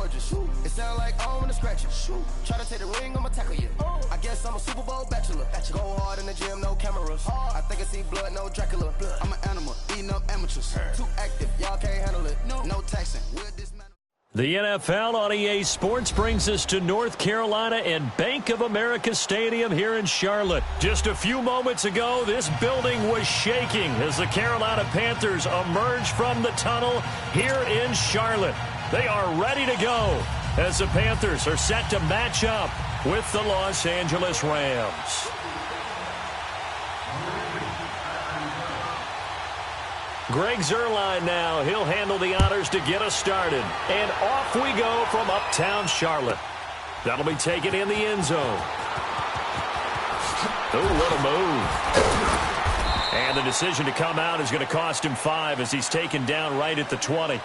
gorgeous. It sound like I wanna scratch it. Try to take the ring, I'ma tackle you. I guess I'm a Super Bowl bachelor. Go hard in the gym, no cameras. I think I see blood, no Dracula. I'm an animal, eating up amateurs. Too active, y'all can't handle it. No taxing. The NFL on EA Sports brings us to North Carolina and Bank of America Stadium here in Charlotte. Just a few moments ago, this building was shaking as the Carolina Panthers emerged from the tunnel here in Charlotte. They are ready to go as the Panthers are set to match up with the Los Angeles Rams. Greg Zuerlein now. He'll handle the honors to get us started. And off we go from uptown Charlotte. That'll be taken in the end zone. Oh, what a move. And the decision to come out is going to cost him 5 as he's taken down right at the 20.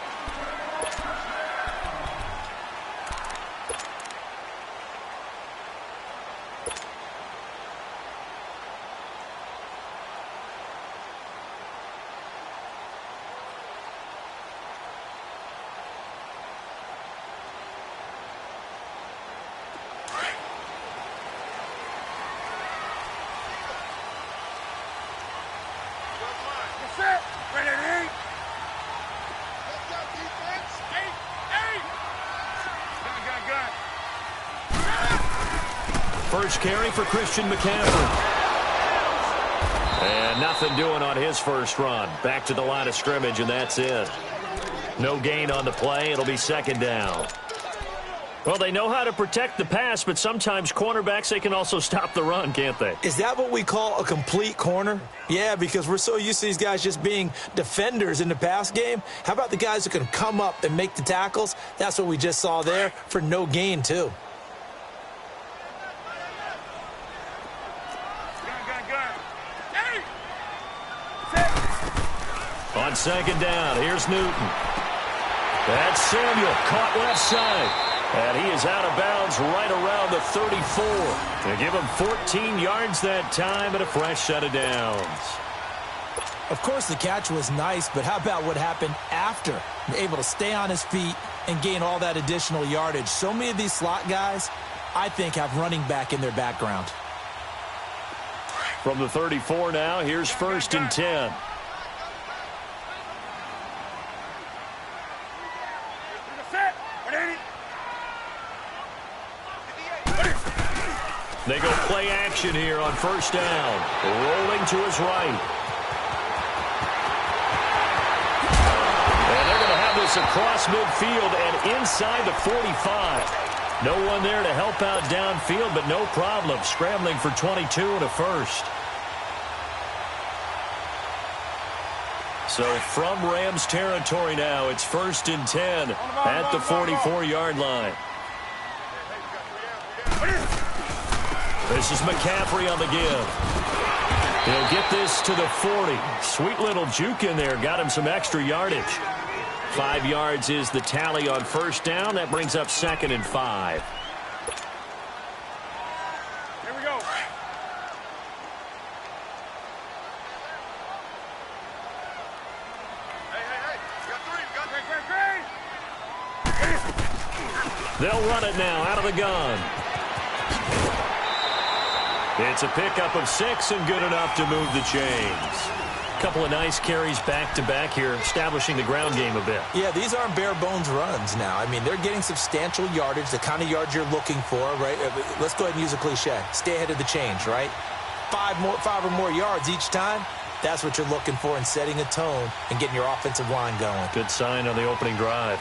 First carry for Christian McCaffrey. And nothing doing on his first run. Back to the line of scrimmage, and that's it. No gain on the play. It'll be second down. Well, they know how to protect the pass, but sometimes cornerbacks, they can also stop the run, can't they? Is that what we call a complete corner? Yeah, because we're so used to these guys just being defenders in the pass game. How about the guys who can come up and make the tackles? That's what we just saw there for no gain, too. On second down, here's Newton. That's Samuel, caught left side. And he is out of bounds right around the 34. They give him 14 yards that time and a fresh set of downs. Of course, the catch was nice, but how about what happened after? Able to stay on his feet and gain all that additional yardage. So many of these slot guys, I think, have running back in their background. From the 34 now, here's first and 10. They go play action here on first down. Rolling to his right. And they're going to have this across midfield and inside the 45. No one there to help out downfield, but no problem. Scrambling for 22 and a first. So from Rams territory now, it's first and 10 at the 44-yard line. This is McCaffrey on the give. He'll get this to the 40. Sweet little juke in there. Got him some extra yardage. 5 yards is the tally on first down. That brings up second and 5. Here we go. Hey. We got 3. They'll run it now out of the gun. It's a pickup of 6 and good enough to move the chains. A couple of nice carries back-to-back here, establishing the ground game a bit. Yeah, these aren't bare-bones runs now. I mean, they're getting substantial yardage, the kind of yards you're looking for, right? Let's go ahead and use a cliche. Stay ahead of the change, right? 5 or more yards each time. That's what you're looking for in setting a tone and getting your offensive line going. Good sign on the opening drive.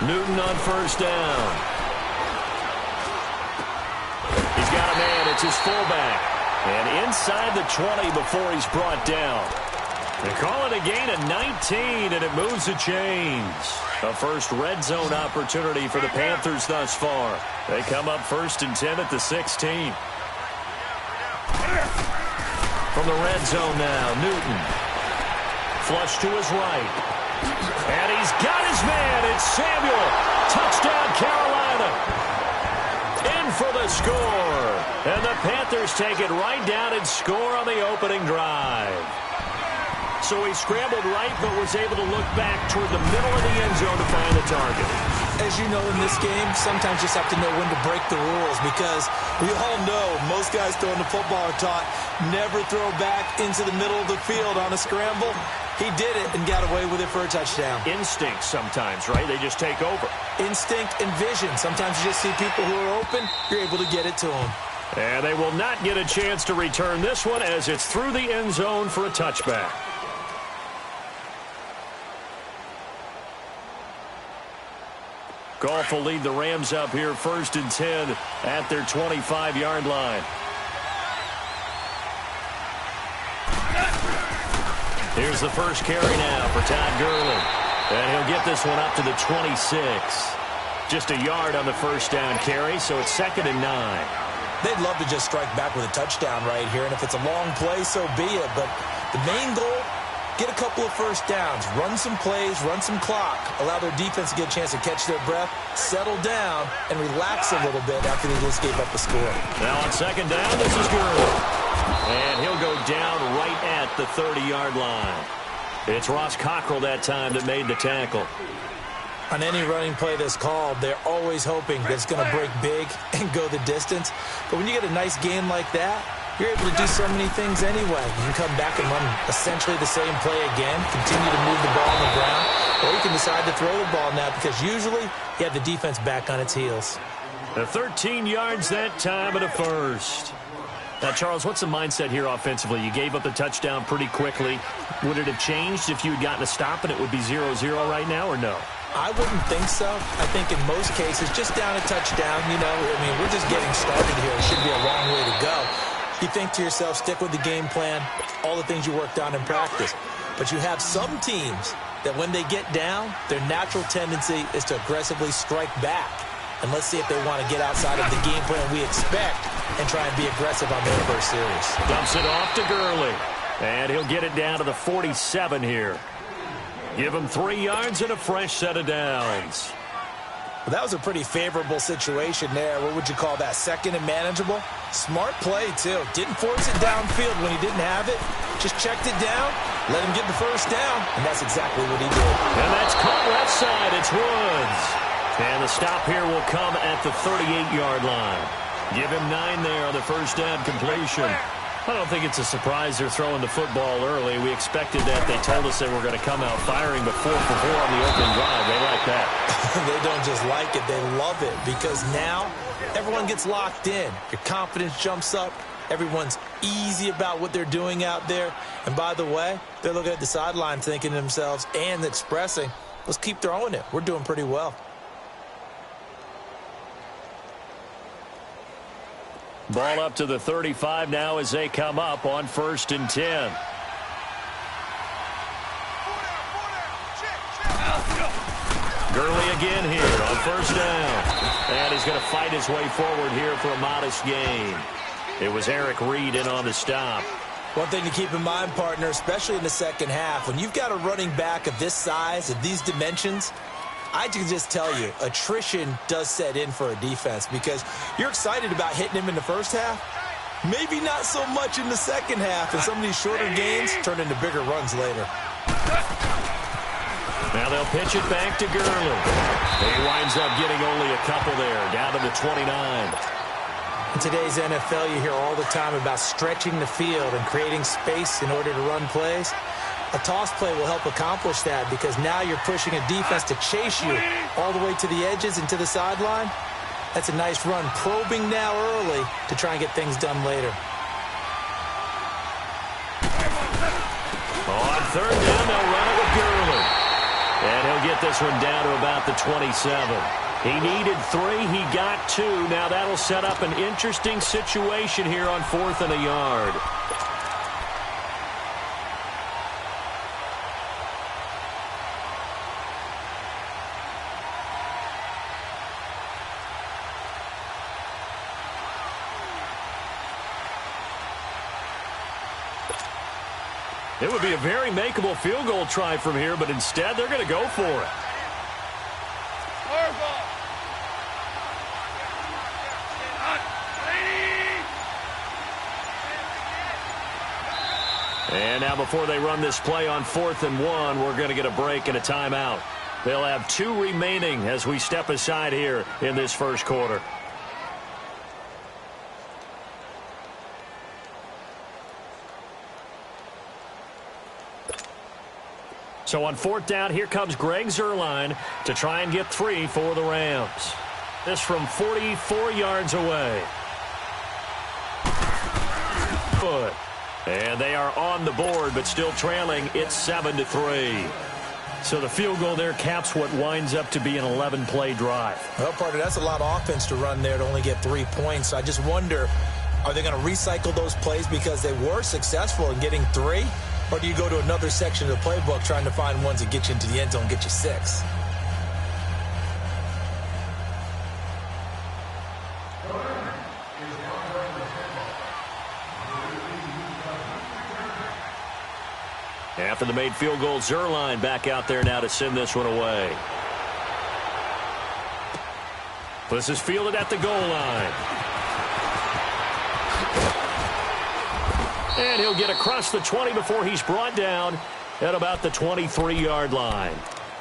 Newton on first down. He's got a man. It's his fullback. And inside the 20 before he's brought down. They call it a gain of 19, and it moves the chains. A first red zone opportunity for the Panthers thus far. They come up first and 10 at the 16. From the red zone now, Newton. Flush to his right. And he's got his man. It's Samuel. Touchdown, Carolina. In for the score. And the Panthers take it right down and score on the opening drive. So he scrambled right, but was able to look back toward the middle of the end zone to find the target. As you know, in this game, sometimes you just have to know when to break the rules, because we all know most guys throwing the football are taught never throw back into the middle of the field on a scramble. He did it and got away with it for a touchdown. Instinct sometimes, right? They just take over. Instinct and vision. Sometimes you just see people who are open, you're able to get it to them. And they will not get a chance to return this one as it's through the end zone for a touchback. Goff will lead the Rams up here 1st and 10 at their 25-yard line. Here's the first carry now for Todd Gurley. And he'll get this one up to the 26. Just a yard on the first down carry, so it's 2nd and 9. They'd love to just strike back with a touchdown right here, and if it's a long play, so be it. But the main goal, get a couple of first downs, run some plays, run some clock, allow their defense to get a chance to catch their breath, settle down, and relax a little bit after they just gave up a score. Now on 2nd down, this is Gurley. And he'll go down right at the 30-yard line. It's Ross Cockrell that time that made the tackle. On any running play that's called, they're always hoping that it's going to break big and go the distance. But when you get a nice game like that, you're able to do so many things anyway. You can come back and run essentially the same play again, continue to move the ball on the ground, or you can decide to throw the ball now because usually you have the defense back on its heels. 13 yards that time and a first. Now, Charles, what's the mindset here offensively? You gave up the touchdown pretty quickly. Would it have changed if you had gotten a stop and it would be 0-0 right now, or no? I wouldn't think so. I think in most cases, just down a touchdown, you know, I mean, we're just getting started here. It should be a long way to go. You think to yourself, stick with the game plan, all the things you worked on in practice. But you have some teams that when they get down, their natural tendency is to aggressively strike back. And let's see if they want to get outside of the game plan we expect and try and be aggressive on their first series. Dumps it off to Gurley. And he'll get it down to the 47 here. Give him 3 yards and a fresh set of downs. Well, that was a pretty favorable situation there. What would you call that? 2nd and manageable? Smart play, too. Didn't force it downfield when he didn't have it. Just checked it down, let him get the first down, and that's exactly what he did. And that's caught left side. It's Woods. And the stop here will come at the 38-yard line. Give him 9 there on the first down completion. I don't think it's a surprise they're throwing the football early. We expected that. They told us they were going to come out firing, but 4 for 4 on the opening drive. They like that. They don't just like it. They love it because now everyone gets locked in. Your confidence jumps up. Everyone's easy about what they're doing out there. And by the way, they're looking at the sideline thinking to themselves and expressing, let's keep throwing it. We're doing pretty well. Ball up to the 35 now as they come up on 1st and 10. Gurley again here on first down. And he's going to fight his way forward here for a modest gain. It was Eric Reed in on the stop. One thing to keep in mind, partner, especially in the second half, when you've got a running back of this size, of these dimensions, I can just tell you, attrition does set in for a defense because you're excited about hitting him in the first half. Maybe not so much in the second half, and some of these shorter gains turn into bigger runs later. Now they'll pitch it back to Gurley. He winds up getting only a couple there, down to the 29. In today's NFL, you hear all the time about stretching the field and creating space in order to run plays. A toss play will help accomplish that because now you're pushing a defense to chase you all the way to the edges and to the sideline. That's a nice run, probing now early to try and get things done later. On 3rd down, they'll run it with Gurley. And he'll get this one down to about the 27. He needed 3. He got 2. Now that'll set up an interesting situation here on 4th and a yard. It would be a very makeable field goal try from here, but instead they're going to go for it. And now before they run this play on 4th and 1, we're going to get a break and a timeout. They'll have 2 remaining as we step aside here in this first quarter. So on 4th down, here comes Greg Zuerlein to try and get 3 for the Rams. This from 44 yards away. And they are on the board, but still trailing. It's 7-3. So the field goal there caps what winds up to be an 11-play drive. Well, partner, that's a lot of offense to run there to only get 3 points. I just wonder, are they going to recycle those plays because they were successful in getting 3? Or do you go to another section of the playbook trying to find ones that get you into the end zone and get you 6? After the made field goal, Zuerlein back out there now to send this one away. This is fielded at the goal line. And he'll get across the 20 before he's brought down at about the 23-yard line.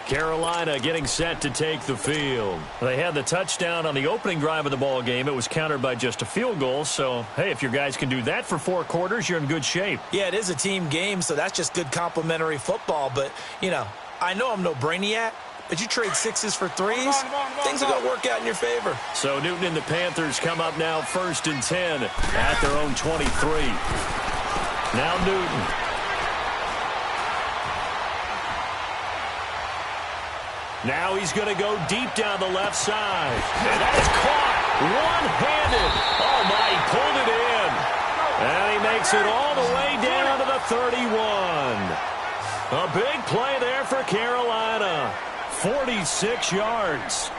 Carolina getting set to take the field. They had the touchdown on the opening drive of the ball game. It was countered by just a field goal. So, hey, if your guys can do that for 4 quarters, you're in good shape. Yeah, it is a team game, so that's just good complimentary football. But, you know, I know I'm no brainiac, but you trade 6s for 3s, things are going to work out in your favor. So Newton and the Panthers come up now 1st and 10 at their own 23. Now Newton. Now he's going to go deep down the left side. And that is caught one-handed. Oh, my, he pulled it in. And he makes it all the way down to the 31. A big play there for Carolina. 46 yards.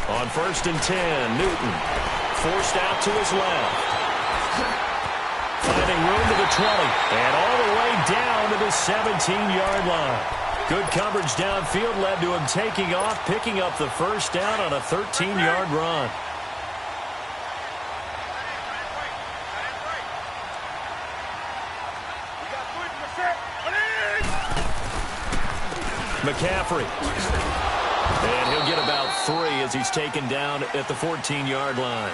On 1st and 10, Newton forced out to his left. Finding room to the 20, and all the way down to the 17-yard line. Good coverage downfield led to him taking off, picking up the first down on a 13-yard run. McCaffrey. And he'll get about 3 as he's taken down at the 14-yard line.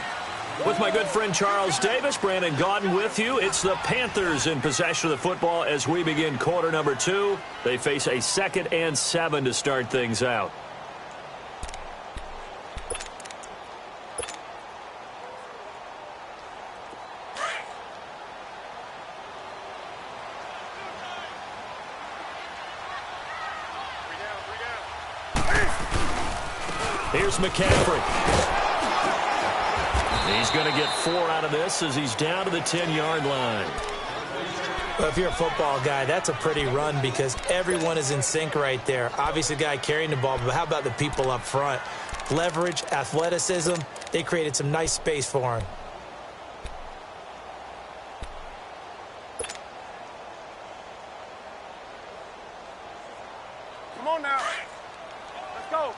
With my good friend Charles Davis, Brandon Gaudin with you. It's the Panthers in possession of the football as we begin quarter number 2. They face a 2nd and 7 to start things out. Here's McCaffrey. He's going to get 4 out of this as he's down to the 10-yard line. Well, if you're a football guy, that's a pretty run because everyone is in sync right there. Obviously, the guy carrying the ball, but how about the people up front? Leverage, athleticism, they created some nice space for him. Come on now. Let's go.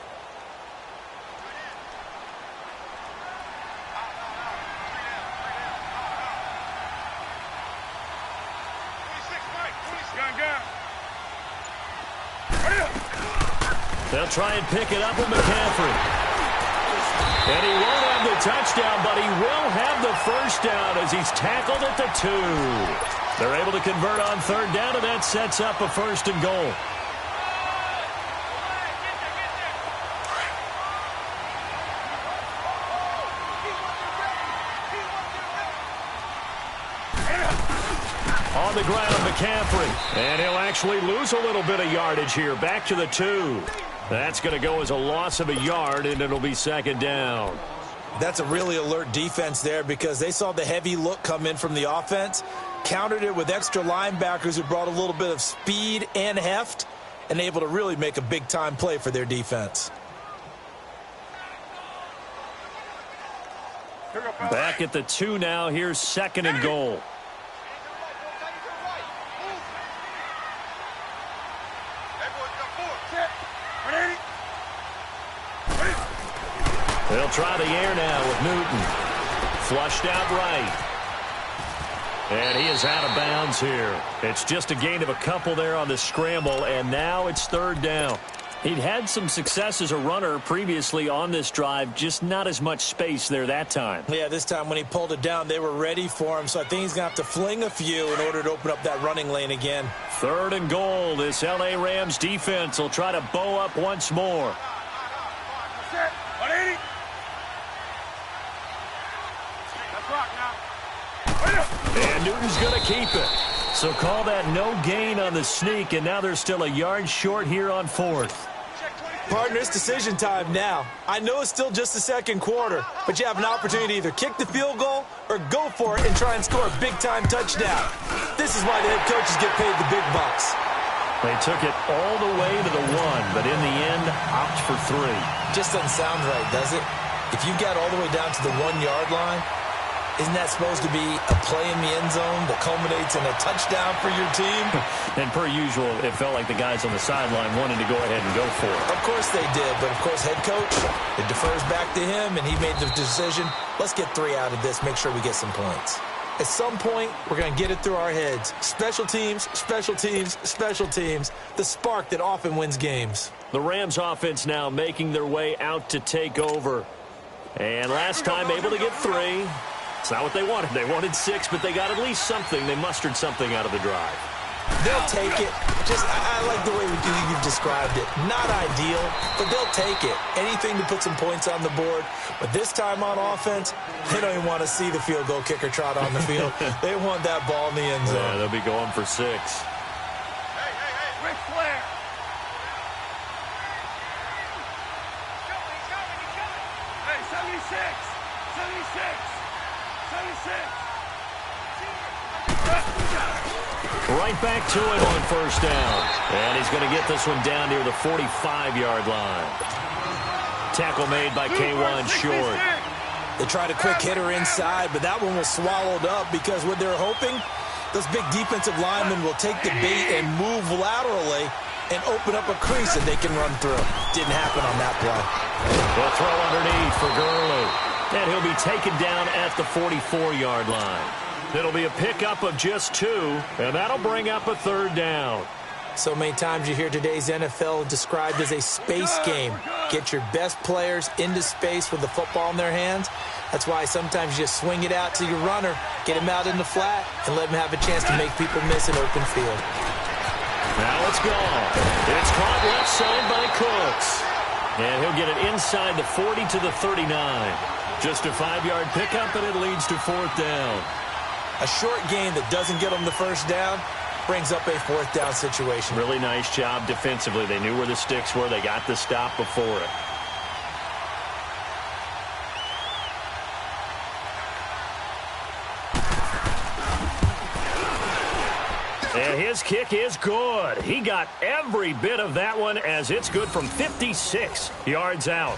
They'll try and pick it up with McCaffrey. And he won't have the touchdown, but he will have the first down as he's tackled at the 2. They're able to convert on 3rd down, and that sets up a 1st and goal. On the ground, McCaffrey. And he'll actually lose a little bit of yardage here. Back to the 2. That's going to go as a loss of a yard, and it'll be 2nd down. That's a really alert defense there because they saw the heavy look come in from the offense, countered it with extra linebackers who brought a little bit of speed and heft, and able to really make a big-time play for their defense. Back at the 2 now. Here's 2nd and goal. They'll try the air now with Newton. Flushed out right. And he is out of bounds here. It's just a gain of a couple there on the scramble, and now it's third down. He'd had some success as a runner previously on this drive, just not as much space there that time. Yeah, this time when he pulled it down, they were ready for him, so I think he's going to have to fling a few in order to open up that running lane again. Third and goal. This L.A. Rams defense will try to bow up once more. That's it. 180. Let's rock now. And Newton's going to keep it. So call that no gain on the sneak, and now they're still a yard short here on fourth. Partner, it's decision time now. I know it's still just the second quarter, but you have an opportunity to either kick the field goal or go for it and try and score a big-time touchdown. This is why the head coaches get paid the big bucks. They took it all the way to the one, but in the end, opt for three. Just doesn't sound right, does it? If you got all the way down to the 1 yard line, isn't that supposed to be a play in the end zone that culminates in a touchdown for your team? And per usual, it felt like the guys on the sideline wanted to go ahead and go for it. Of course they did, but of course head coach, it defers back to him, and he made the decision, let's get 3 out of this, make sure we get some points. At some point, we're going to get it through our heads. Special teams, special teams, special teams, the spark that often wins games. The Rams offense now making their way out to take over. And last time able to get 3. It's not what they wanted. They wanted 6, but they got at least something. They mustered something out of the drive. They'll take it. I like the way you've described it. Not ideal, but they'll take it. Anything to put some points on the board. But this time on offense, they don't even want to see the field goal kicker trot on the field. They want that ball in the end zone. Yeah, they'll be going for 6. Hey, Ric Flair. Hey, 76. 76. 76. Right back to it on first down. And he's going to get this one down near the 45-yard line. Tackle made by K'Wan Short. They tried a quick hitter inside, but that one was swallowed up because what they're hoping, those big defensive linemen will take the bait and move laterally and open up a crease that they can run through. Didn't happen on that play. They'll throw underneath for Gurley. And he'll be taken down at the 44-yard line. It'll be a pickup of just 2, and that'll bring up a third down. So many times you hear today's NFL described as a space game. Get your best players into space with the football in their hands. That's why sometimes you just swing it out to your runner, get him out in the flat, and let him have a chance to make people miss an open field. Now it's gone. It's caught left side by Cooks. And he'll get it inside the 40 to the 39. Just a 5-yard pickup, and it leads to fourth down. A short gain that doesn't get them the first down brings up a fourth down situation. Really nice job defensively. They knew where the sticks were. They got the stop before it. And his kick is good. He got every bit of that one as it's good from 56 yards out.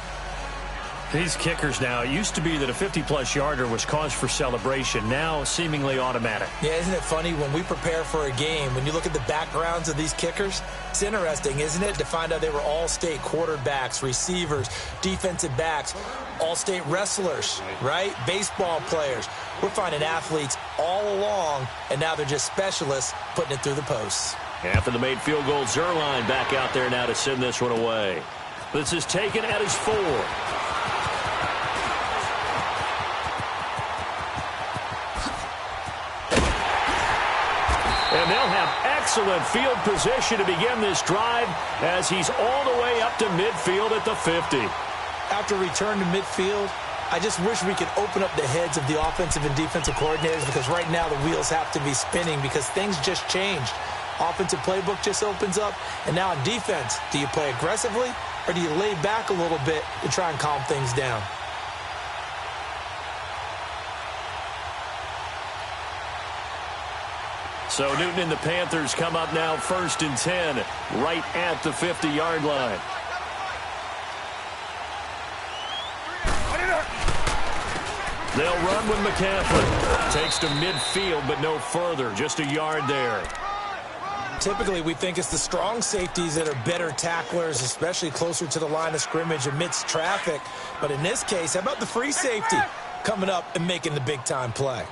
These kickers now, it used to be that a 50-plus yarder was cause for celebration. Now, seemingly automatic. Yeah, isn't it funny when we prepare for a game, when you look at the backgrounds of these kickers, it's interesting, isn't it, to find out they were all-state quarterbacks, receivers, defensive backs, all-state wrestlers, right? Baseball players. We're finding athletes all along, and now they're just specialists putting it through the posts. After the made field goal, Zuerlein back out there now to send this one away. This is taken at his 4. And they'll have excellent field position to begin this drive as he's all the way up to midfield at the 50. After return to midfield, I just wish we could open up the heads of the offensive and defensive coordinators because right now the wheels have to be spinning because things just changed. Offensive playbook just opens up, and now in defense, do you play aggressively or do you lay back a little bit to try and calm things down? So Newton and the Panthers come up now 1st and 10, right at the 50-yard line. They'll run with McCaffrey. Takes to midfield, but no further. Just a yard there. Typically, we think it's the strong safeties that are better tacklers, especially closer to the line of scrimmage amidst traffic. But in this case, how about the free safety coming up and making the big-time play?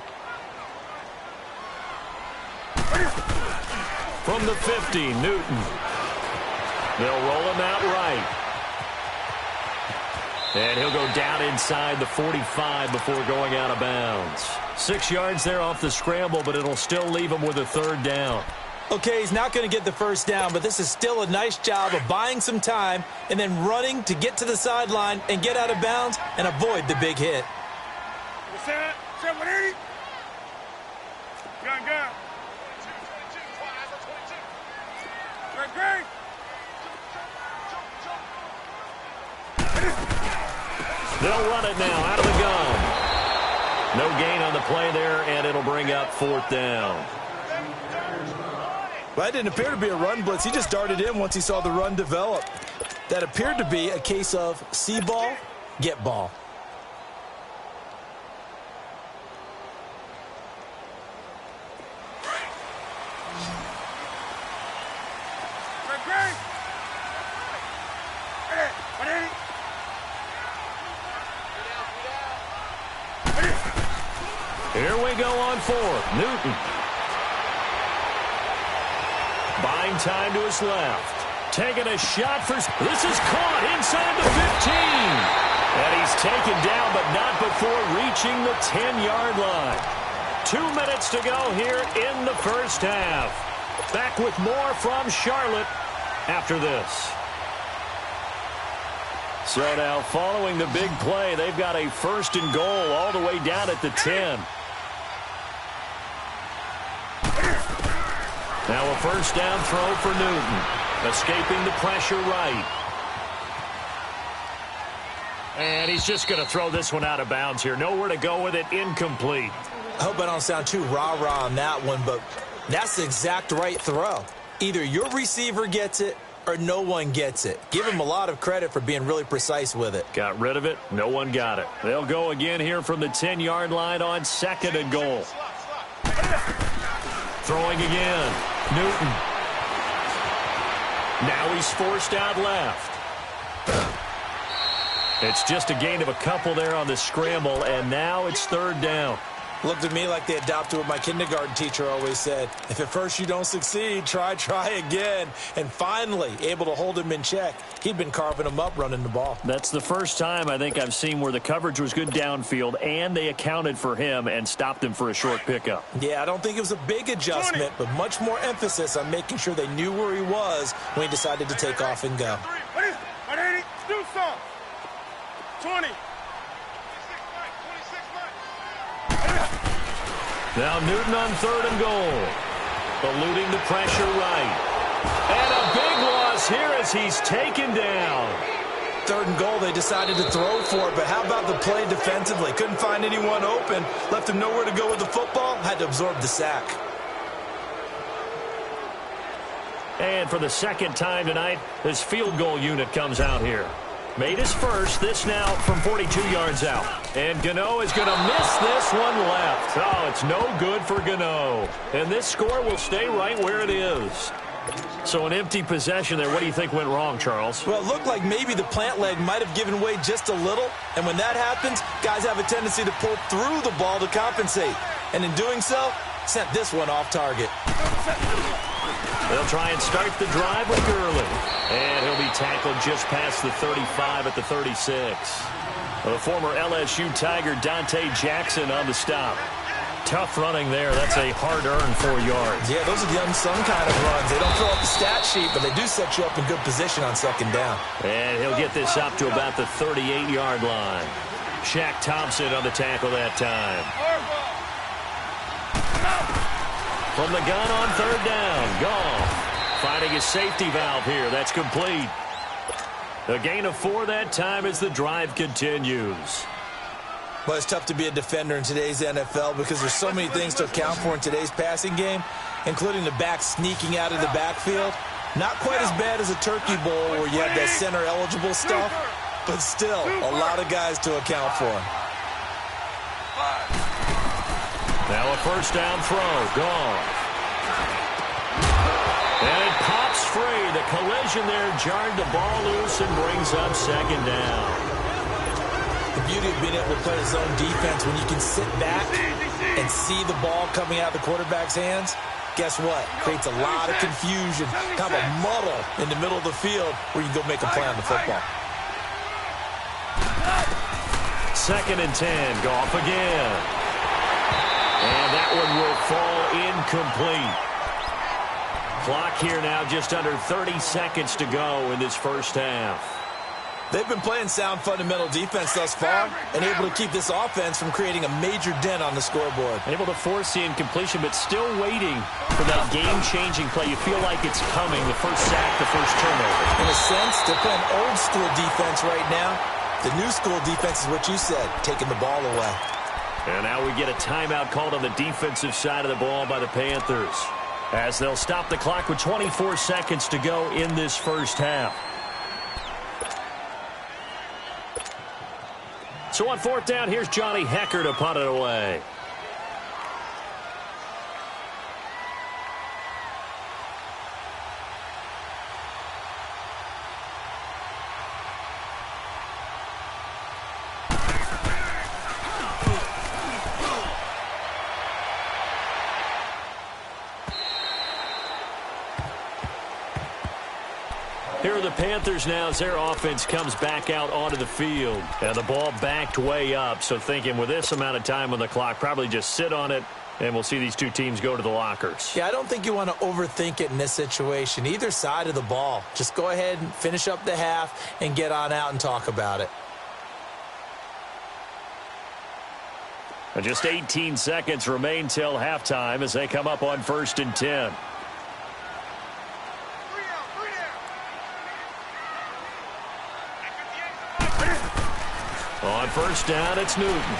From the 50, Newton. They'll roll him out right. And he'll go down inside the 45 before going out of bounds. 6 yards there off the scramble, but it'll still leave him with a third down. Okay, he's not going to get the first down, but this is still a nice job of buying some time and then running to get to the sideline and get out of bounds and avoid the big hit. Set 180. Gun. Great. They'll run it now out of the gun. No gain on the play there, and it'll bring up 4th down. Well, that didn't appear to be a run blitz. He just darted in once he saw the run develop. That appeared to be a case of see ball, get ball. Great. 180. Here we go on 4th. Newton. Buying time to his left. Taking a shot for... This is caught inside the 15. And he's taken down, but not before reaching the 10-yard line. 2 minutes to go here in the first half. Back with more from Charlotte after this. So now, following the big play, they've got a 1st and goal all the way down at the 10. Now a 1st down throw for Newton. Escaping the pressure right. And he's just going to throw this one out of bounds here. Nowhere to go with it. Incomplete. I hope I don't sound too rah-rah on that one, but that's the exact right throw. Either your receiver gets it or no one gets it. Give him a lot of credit for being really precise with it. Got rid of it. No one got it. They'll go again here from the 10-yard line on 2nd and goal. Throwing again. Newton. Now he's forced out left. It's just a gain of a couple there on the scramble, and now it's 3rd down. Looked to me like they adopted what my kindergarten teacher always said. If at first you don't succeed, try again. And finally, able to hold him in check. He'd been carving him up running the ball. That's the first time I think I've seen where the coverage was good downfield, and they accounted for him and stopped him for a short pickup. Yeah, I don't think it was a big adjustment, but much more emphasis on making sure they knew where he was when he decided to take off and go. 180. Do something. 20. Now Newton on 3rd and goal. Eluding the pressure right. And a big loss here as he's taken down. 3rd and goal, they decided to throw for it, but how about the play defensively? Couldn't find anyone open. Left him nowhere to go with the football. Had to absorb the sack. And for the 2nd time tonight, this field goal unit comes out here. Made his first, this now from 42 yards out. And Gano is going to miss this one left. Oh, it's no good for Gano. And this score will stay right where it is. So an empty possession there. What do you think went wrong, Charles? Well, it looked like maybe the plant leg might have given way just a little. And when that happens, guys have a tendency to pull through the ball to compensate. And in doing so, sent this one off target. They'll try and start the drive with Gurley. And he'll be tackled just past the 35 at the 36. The former LSU Tiger Dante Jackson on the stop. Tough running there. That's a hard-earned 4 yards. Yeah, those are the unsung kind of runs. They don't fill out the stat sheet, but they do set you up in good position on 2nd down. And he'll get this up to about the 38-yard line. Shaq Thompson on the tackle that time. From the gun on 3rd down. Goff finding his safety valve here. That's complete. A gain of 4 that time as the drive continues. Well, it's tough to be a defender in today's NFL because there's so many things to account for in today's passing game, including the back sneaking out of the backfield. Not quite as bad as a Turkey Bowl where you have that center-eligible stuff, but still a lot of guys to account for. Now a 1st down throw. Gone. And it pops free. The collision there jarred the ball loose and brings up 2nd down. The beauty of being able to play a zone defense when you can sit back and see the ball coming out of the quarterback's hands. guess what? Creates a lot of confusion, kind of a muddle in the middle of the field where you can go make a play on the football. 2nd and 10. Goff again. And that one will fall incomplete. Clock here now just under 30 seconds to go in this first half. They've been playing sound fundamental defense thus far and able to keep this offense from creating a major dent on the scoreboard. Able to force the incompletion, but still waiting for that game-changing play. You feel like it's coming, the first sack, the first turnover. In a sense, they're playing old-school defense right now. The new school defense is what you said, taking the ball away. And now we get a timeout called on the defensive side of the ball by the Panthers, as they'll stop the clock with 24 seconds to go in this first half. So on 4th down, here's Johnny Hekker to punt it away. Here are the Panthers now as their offense comes back out onto the field. And the ball backed way up. So thinking with this amount of time on the clock, probably just sit on it, and we'll see these two teams go to the lockers. Yeah, I don't think you want to overthink it in this situation. Either side of the ball. Just go ahead and finish up the half and get on out and talk about it. And just 18 seconds remain till halftime as they come up on 1st and 10. On 1st down, it's Newton.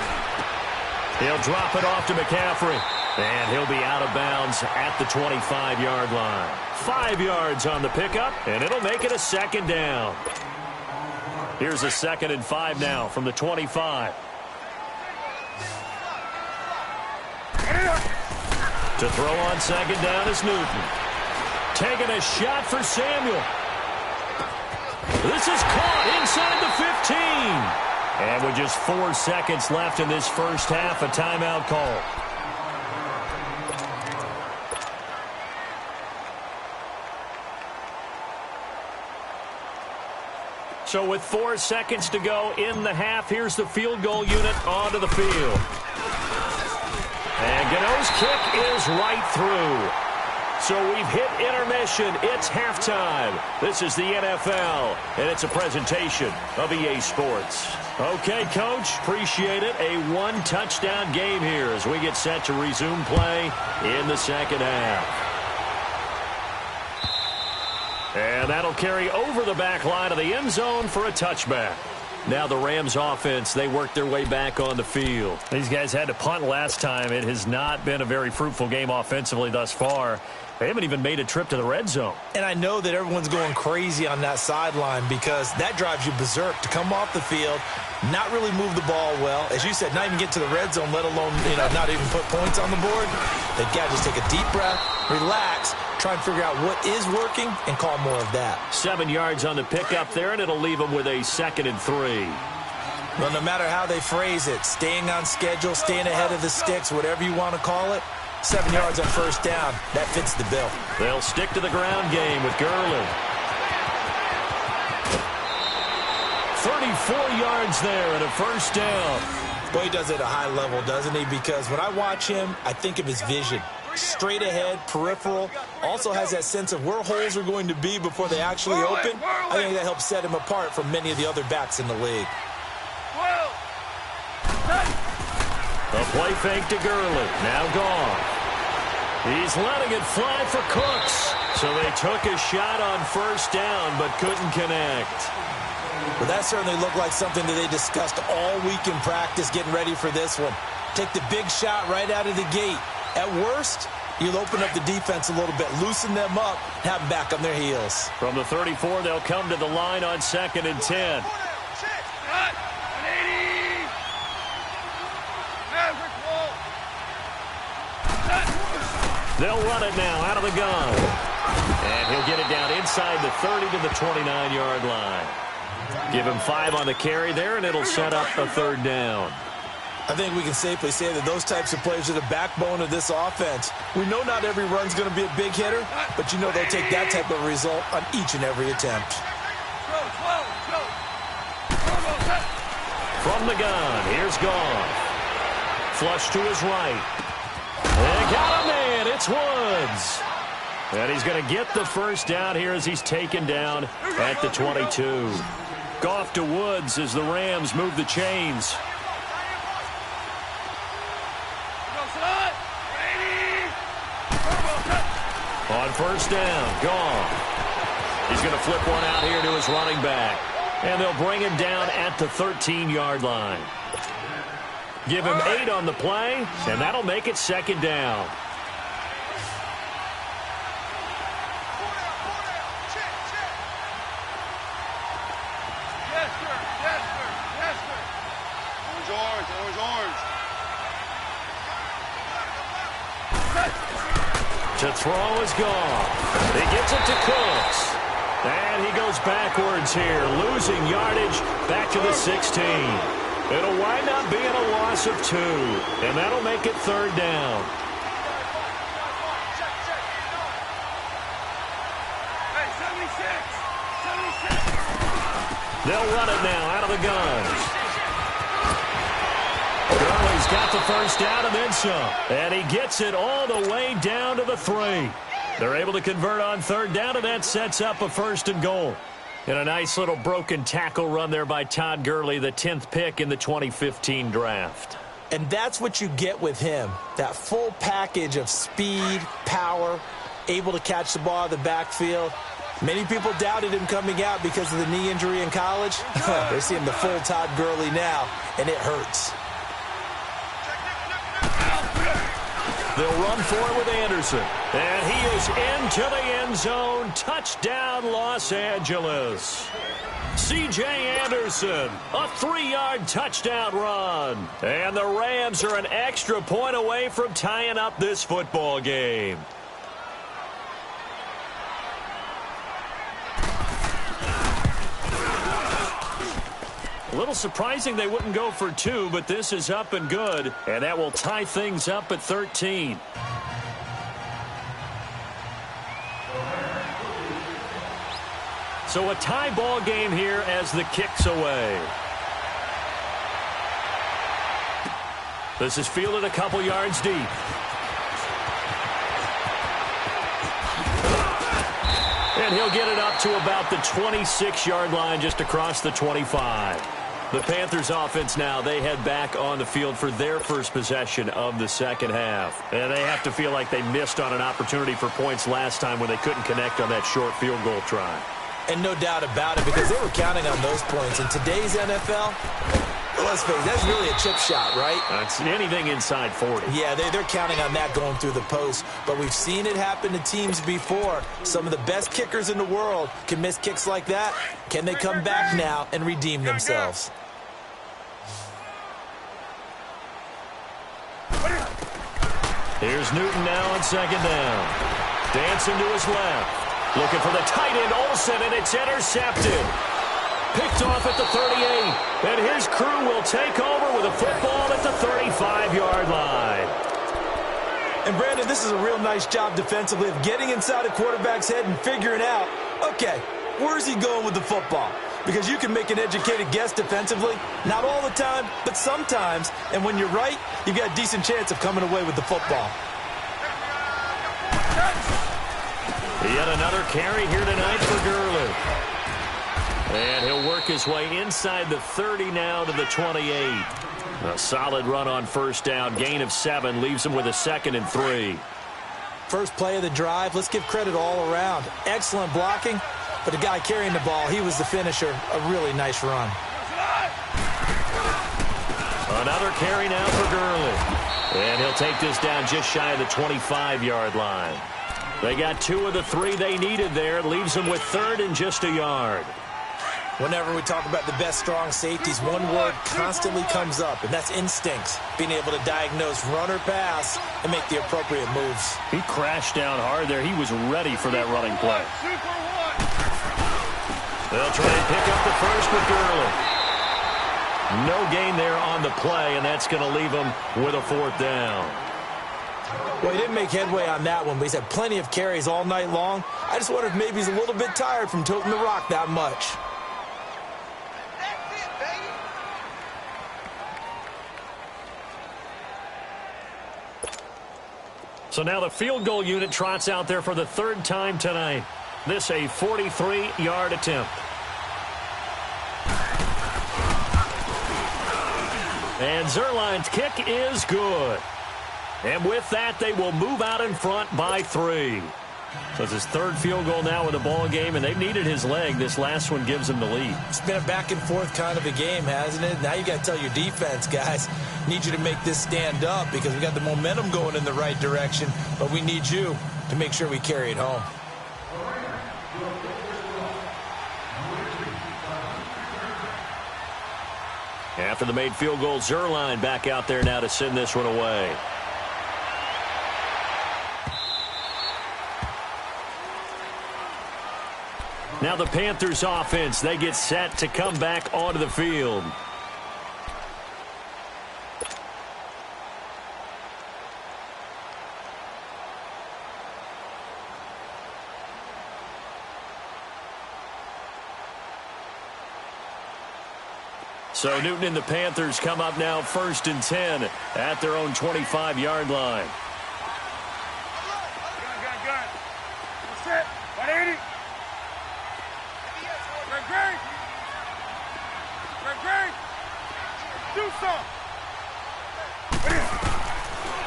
He'll drop it off to McCaffrey. And he'll be out of bounds at the 25-yard line. 5 yards on the pickup, and it'll make it a 2nd down. Here's a 2nd and 5 now from the 25. To throw on 2nd down is Newton. Taking a shot for Samuel. This is caught inside the 15. And with just 4 seconds left in this first half, a timeout call. So with 4 seconds to go in the half, here's the field goal unit onto the field. And Gano's kick is right through. So we've hit intermission. It's halftime. This is the NFL, and it's a presentation of EA Sports. Okay, Coach, appreciate it. A 1-touchdown game here as we get set to resume play in the second half. And that'll carry over the back line of the end zone for a touchback. Now the Rams offense, they worked their way back on the field. These guys had to punt last time. It has not been a very fruitful game offensively thus far. They haven't even made a trip to the red zone. And I know that everyone's going crazy on that sideline because that drives you berserk to come off the field, not really move the ball well. As you said, not even get to the red zone, let alone, not even put points on the board. They've got to just take a deep breath, relax, try and figure out what is working, and call more of that. 7 yards on the pickup there, and it'll leave them with a 2nd and 3. Well, no matter how they phrase it, staying on schedule, staying ahead of the sticks, whatever you want to call it, 7 yards on 1st down. That fits the bill. They'll stick to the ground game with Gurley. 34 yards there and a 1st down. Boy, he does it at a high level, doesn't he? Because when I watch him, I think of his vision. Straight ahead, peripheral. Also has that sense of where holes are going to be before they actually open. I think that helps set him apart from many of the other backs in the league. The play fake to Gurley. Now gone. He's letting it fly for Cooks. So they took a shot on 1st down but couldn't connect. Well, that certainly looked like something that they discussed all week in practice getting ready for this one. Take the big shot right out of the gate. At worst, you'll open up the defense a little bit, loosen them up, have them back on their heels. From the 34, they'll come to the line on 2nd and 10. They'll run it now out of the gun. And he'll get it down inside the 30 to the 29-yard line. Give him 5 on the carry there, and it'll set up a 3rd down. I think we can safely say that those types of players are the backbone of this offense. We know not every run's going to be a big hitter, but you know they'll take that type of result on each and every attempt. From the gun, here's Goff. Flush to his right. They got him in. It's Woods. And he's going to get the first down here as he's taken down at the 22. Goff to Woods as the Rams move the chains. On first down, Goff. He's going to flip one out here to his running back. And they'll bring him down at the 13-yard line. Give him 8 on the play, and that'll make it second down. Yes, sir. Yes, sir. Yes, sir. Orange, orange. To throw is Goff. He gets it to Cooks. And he goes backwards here, losing yardage back to the 16. It'll wind up being a loss of 2, and that'll make it third down. Hey, 76. They'll run it now out of the guns. Gurley's got the first down and then some. And he gets it all the way down to the 3. They're able to convert on third down, and that sets up a first and goal. And a nice little broken tackle run there by Todd Gurley, the 10th pick in the 2015 draft. And that's what you get with him, that full package of speed, power, able to catch the ball out of the backfield. Many people doubted him coming out because of the knee injury in college. They're seeing the full Todd Gurley now, and it hurts. They'll run for it with Anderson. And he is into the end zone. Touchdown, Los Angeles. C.J. Anderson, a 3-yard touchdown run. And the Rams are an extra point away from tying up this football game. A little surprising they wouldn't go for 2, but this is up and good, and that will tie things up at 13. So a tie ball game here as the kick's away. This is fielded a couple yards deep. And he'll get it up to about the 26-yard line just across the 25. The Panthers offense now, they head back on the field for their first possession of the second half. And they have to feel like they missed on an opportunity for points last time when they couldn't connect on that short field goal try. And no doubt about it, because they were counting on those points. In today's NFL, let's face it, that's really a chip shot, right? That's anything inside 40. Yeah, they're counting on that going through the post. But we've seen it happen to teams before. Some of the best kickers in the world can miss kicks like that. Can they come back now and redeem themselves? Here's Newton now on second down. Dancing to his left. Looking for the tight end, Olsen, and it's intercepted. Picked off at the 38. And his crew will take over with a football at the 35-yard line. And, Brandon, this is a real nice job defensively of getting inside a quarterback's head and figuring out, okay, where's he going with the football? Because you can make an educated guess defensively. Not all the time, but sometimes. And when you're right, you've got a decent chance of coming away with the football. Yet another carry here tonight for Gurley. And he'll work his way inside the 30 now to the 28. A solid run on first down. Gain of 7 leaves him with a 2nd and 3. First play of the drive, let's give credit all around. Excellent blocking, but the guy carrying the ball, he was the finisher. A really nice run. Another carry now for Gurley. And he'll take this down just shy of the 25-yard line. They got 2 of the 3 they needed there. It leaves them with 3rd and just a yard. Whenever we talk about the best strong safeties, one word constantly comes up, and that's instincts. Being able to diagnose run or pass and make the appropriate moves. He crashed down hard there. He was ready for that running play. They'll try and pick up the first with Gurley. No gain there on the play, and that's going to leave him with a 4th down. Well, he didn't make headway on that one, but he's had plenty of carries all night long. I just wonder if maybe he's a little bit tired from toting the rock that much. So now the field goal unit trots out there for the 3rd time tonight. This a 43-yard attempt. And Zuerlein's kick is good. And with that, they will move out in front by 3. So it's his 3rd field goal now in the ball game, and they've needed his leg. This last one gives him the lead. It's been a back-and-forth kind of a game, hasn't it? Now you got to tell your defense, guys, need you to make this stand up because we got the momentum going in the right direction, but we need you to make sure we carry it home. After the made field goal, Zuerlein back out there now to send this one away. Now the Panthers offense, they get set to come back onto the field. So Newton and the Panthers come up now 1st and 10 at their own 25-yard line. Gun. Set. 180. Great. Do something.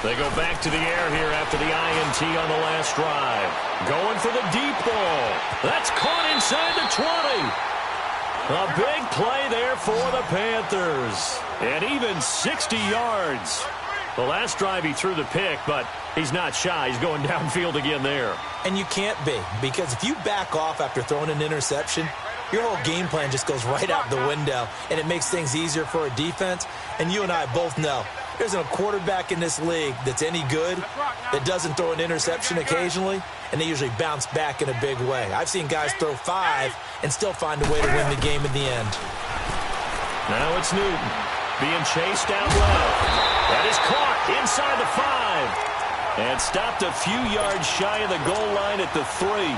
They go back to the air here after the INT on the last drive. Going for the deep ball. That's caught inside the 20. A big play there for the Panthers. And even 60 yards. The last drive he threw the pick, but he's not shy. He's going downfield again there. And you can't be, because if you back off after throwing an interception, your whole game plan just goes right out the window, and it makes things easier for a defense. And you and I both know there isn't a quarterback in this league that's any good that doesn't throw an interception occasionally, and they usually bounce back in a big way. I've seen guys throw 5 and still find a way to win the game in the end. Now it's Newton being chased out left. That is caught inside the 5 and stopped a few yards shy of the goal line at the 3.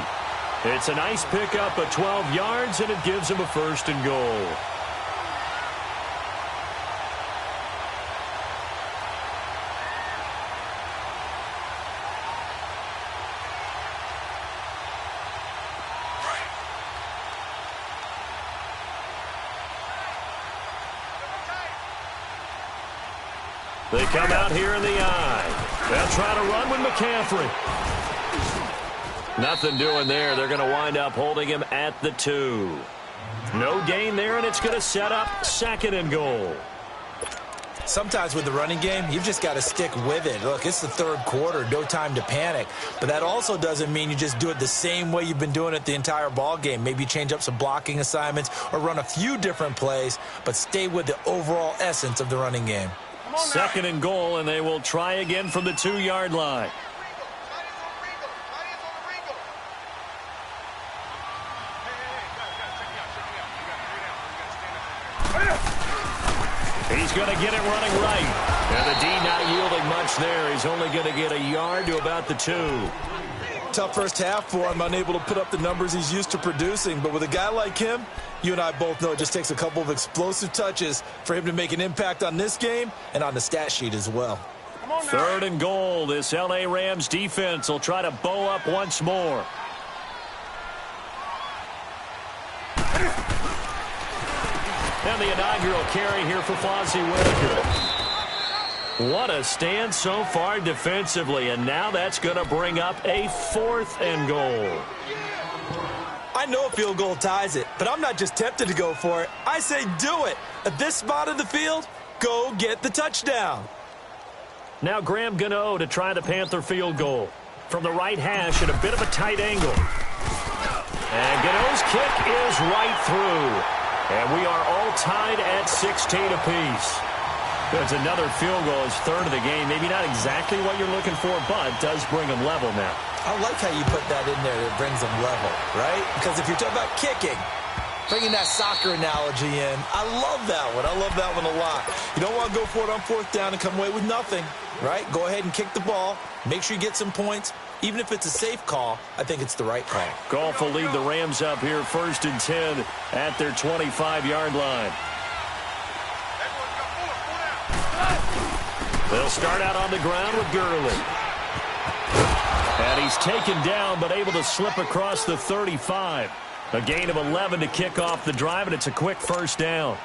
It's a nice pickup of 12 yards, and it gives him a 1st and goal. They come out here in the eye. They'll try to run with McCaffrey. Nothing doing there. They're going to wind up holding him at the 2. No gain there, and it's going to set up 2nd and goal. Sometimes with the running game, you've just got to stick with it. Look, it's the 3rd quarter, no time to panic. But that also doesn't mean you just do it the same way you've been doing it the entire ball game. Maybe change up some blocking assignments or run a few different plays, but stay with the overall essence of the running game. 2nd and goal, and they will try again from the 2-yard line. He's going to get it running right. And the D not yielding much there. He's only going to get a yard to about the 2. Tough first half for him, unable to put up the numbers he's used to producing. But with a guy like him, you and I both know it just takes a couple of explosive touches for him to make an impact on this game and on the stat sheet as well. 3rd and goal. This L.A. Rams defense will try to bow up once more. And the inaugural carry here for Fozzie Whitaker. What a stand so far defensively, and now that's going to bring up a 4th and goal. I know a field goal ties it, but I'm not just tempted to go for it. I say do it. At this spot of the field, go get the touchdown. Now Graham Gano to try the Panther field goal. From the right hash at a bit of a tight angle. And Gano's kick is right through. And we are all tied at 16 apiece. That's another field goal, his 3rd of the game. Maybe not exactly what you're looking for, but does bring them level now. I like how you put that in there that brings them level, right? Because if you're talking about kicking, Bringing that soccer analogy in. I love that one. I love that one a lot. You don't want to go for it on 4th down and come away with nothing, right? Go ahead and kick the ball. Make sure you get some points. Even if it's a safe call, I think it's the right call. Goff will lead the Rams up here 1st and 10 at their 25-yard line. They'll start out on the ground with Gurley. And he's taken down but able to slip across the 35. A gain of 11 to kick off the drive, and it's a quick 1st down.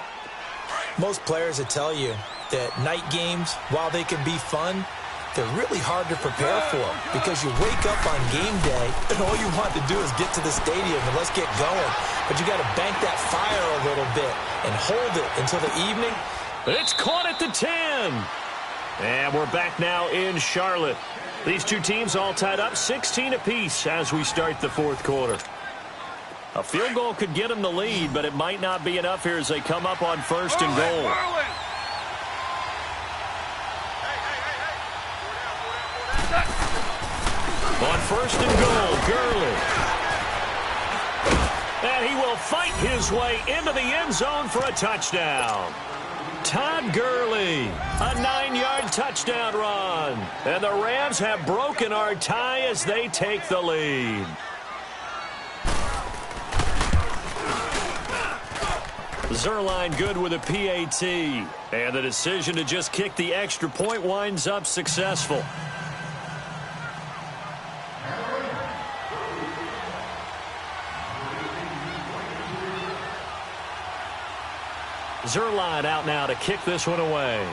Most players will tell you that night games, while they can be fun, they're really hard to prepare for because you wake up on game day and all you want to do is get to the stadium and let's get going. But you got to bank that fire a little bit and hold it until the evening. It's caught at the 10. And we're back now in Charlotte. These two teams all tied up 16 apiece as we start the 4th quarter. A field goal could get them the lead, but it might not be enough here as they come up on 1st and goal. On 1st and goal, Gurley. And he will fight his way into the end zone for a touchdown. Todd Gurley, a 9-yard touchdown run. And the Rams have broken our tie as they take the lead. Zuerlein good with a PAT. And the decision to just kick the extra point winds up successful. Zuerlein out now to kick this one away.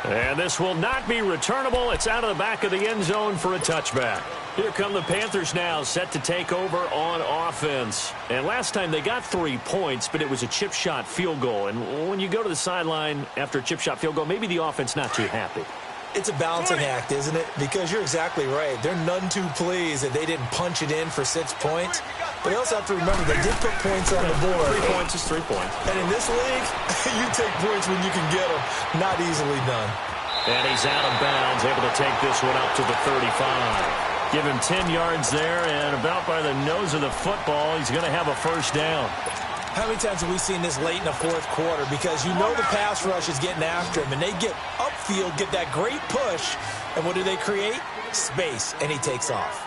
And this will not be returnable. It's out of the back of the end zone for a touchback. Here come the Panthers now, set to take over on offense. And last time they got 3 points, but it was a chip shot field goal. And when you go to the sideline after a chip shot field goal, maybe the offense not too happy. It's a balancing act, isn't it? Because you're exactly right. They're none too pleased that they didn't punch it in for 6 points. But you also have to remember they did put points on the board. 3 points is 3 points. And in this league, you take points when you can get them. Not easily done. And he's out of bounds, able to take this one up to the 35. Give him 10 yards there, and about by the nose of the football, he's going to have a 1st down. How many times have we seen this late in the 4th quarter? Because you know the pass rush is getting after him, and they get upfield, get that great push, and what do they create? Space, and he takes off.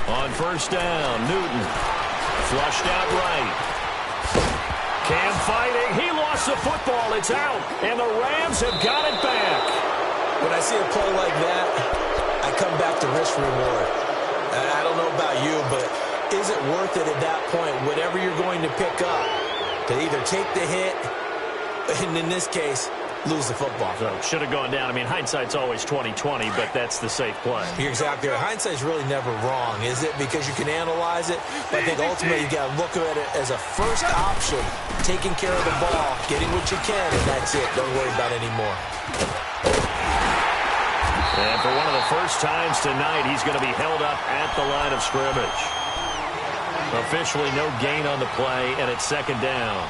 On 1st down, Newton flushed out right. Cam fighting. He lost the football. It's out. And the Rams have got it back. When I see a play like that, I come back to risk reward. I don't know about you, but is it worth it at that point, whatever you're going to pick up, to either take the hit, and in this case, lose the football? So should have gone down. I mean, hindsight's always 20/20, but that's the safe play. You're exactly right. Hindsight's really never wrong, is it? Because you can analyze it, but I think ultimately you got to look at it as a first option, taking care of the ball, getting what you can, and that's it. Don't worry about it anymore. And for one of the first times tonight, he's going to be held up at the line of scrimmage. Officially no gain on the play, and it's 2nd down.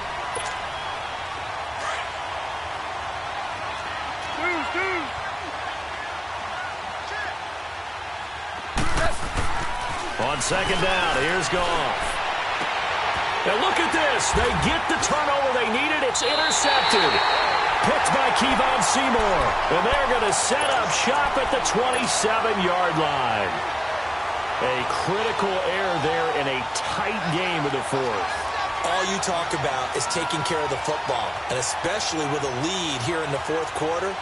On 2nd down, here's Goff. And look at this. They get the turnover they needed. It's intercepted. Picked by Kevon Seymour. And they're going to set up shop at the 27-yard line. A critical error there in a tight game of the 4th. All you talk about is taking care of the football, and especially with a lead here in the 4th quarter.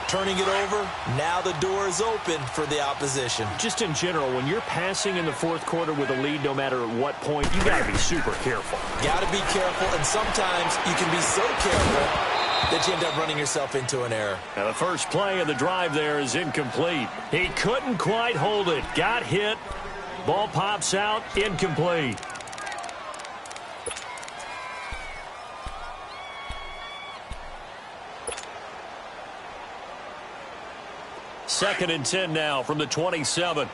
Turning it over, now the door is open for the opposition. Just in general, when you're passing in the 4th quarter with a lead, no matter at what point, you got to be super careful. Got to be careful, and sometimes you can be so careful that you end up running yourself into an error. Now the first play of the drive there is incomplete. He couldn't quite hold it. Got hit. Ball pops out, incomplete. Second and 10 now from the 27.